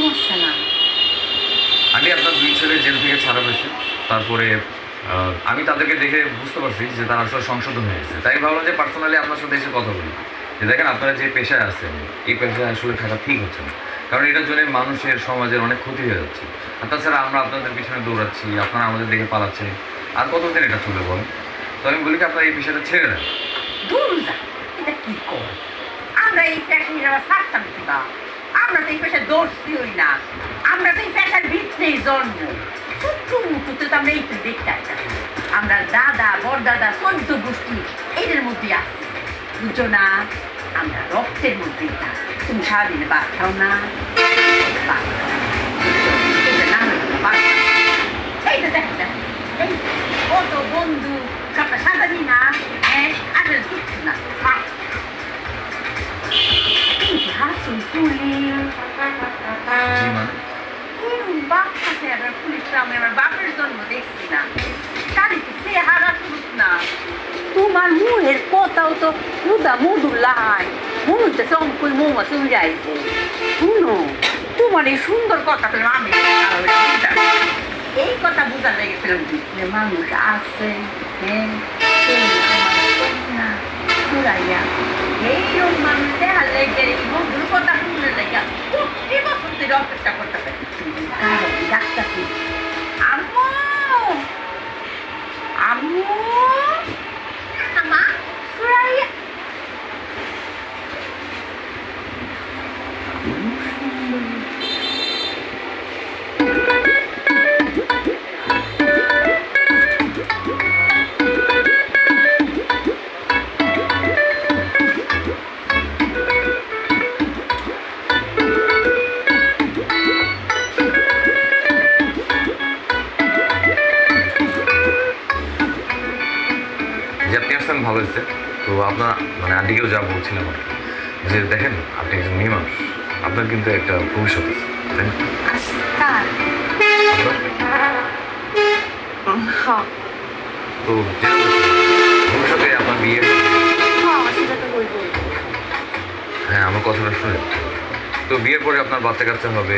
সমস্যা না। আগে আপনার 2 ছেলে জেল থেকে ছাড়া হয়েছে, তারপরে আমি তাদেরকে দেখে বুঝতে পারছি যে তারা আসলে সংশোধন হয়ে গেছে। তাই ভাবলাম যে পার্সোনালি আপনার সাথে এসে কথা বলি, যে দেখেন আপনারা যে পেশায় আছেন এই পেশায় আসলে থাকা ঠিক হচ্ছে না, কারণ এটার জন্য মানুষের সমাজের অনেক ক্ষতি হয়ে যাচ্ছে। আর তাছাড়া আমরা আপনাদের পিছনে দৌড়াচ্ছি, আপনারা আমাদের দেখে পালাচ্ছেন, আর কতদিন এটা চলে বলেন? তো আমি বলি কি আপনারা এই বিষয়টা ছেড়ে দেন। দূর যা, এটা কি কর? আমরা এই ফ্যাশন ছাড়তাম কিবা? আমরা তো এই পেশায় দৌড়ছিই না, আমরা তো এই পেশার ভিতরেই জন্ম। ছোট্টু মুটুতে তো আমরা এইটু দেখতে আসছি। আমরা দাদা বড়দাদা 14 গোষ্ঠী এদের মধ্যে আছি, বুঝছো না? আমরা রক্তের মধ্যেই থাকি। তুমি সারাদিনে ভাত খাও না? ভাত খাও। এটা না হলে তো ভাত খাও। এইটা দেখো দেখো, এই কত বন্ধু সবটা সাজানি না, হ্যাঁ আসলে কিচ্ছু না। হাসি ফুলি জি মানে বাপ কাছে আবার ফুলিটা আমি আমার বাপের জন্ম দেখছি না, তাহলে কি সে হারা ফুট না? তোমার মুহের কথাও তো মুদা মধুলাই মনুতে চম্পুর মৌমা তুমি যাইব। শুনো, তোমার এই সুন্দর কথা পেলাম আমি, এই কথা বুঝার লেগে পেলাম যে মানুষ আছে, হ্যাঁ না সুরাইয়া এইরকম মানুষ দেখার লেগে বন্ধুর কথা শুনলে লেগে প্রতি বছর থেকে অপেক্ষা করতেছে। ডাক্তারছি আম্মু আম্মু আমা সুরাইয়া যে আপনি আসছেন ভালো হয়েছে। তো আপনার মানে আন্টিকেও যা বলছিলাম আর কি, যে দেখেন আপনি একজন মেয়ে মানুষ, আপনার কিন্তু একটা ভবিষ্যৎ আছে, তাই না? হ্যাঁ তো যেটা বলছিলাম, ভবিষ্যতে আপনার বিয়ে, সেটা তো বলবো। হ্যাঁ আমার কথাটা শুনে, তো বিয়ের পরে আপনার বাচ্চা কাচ্চা হবে,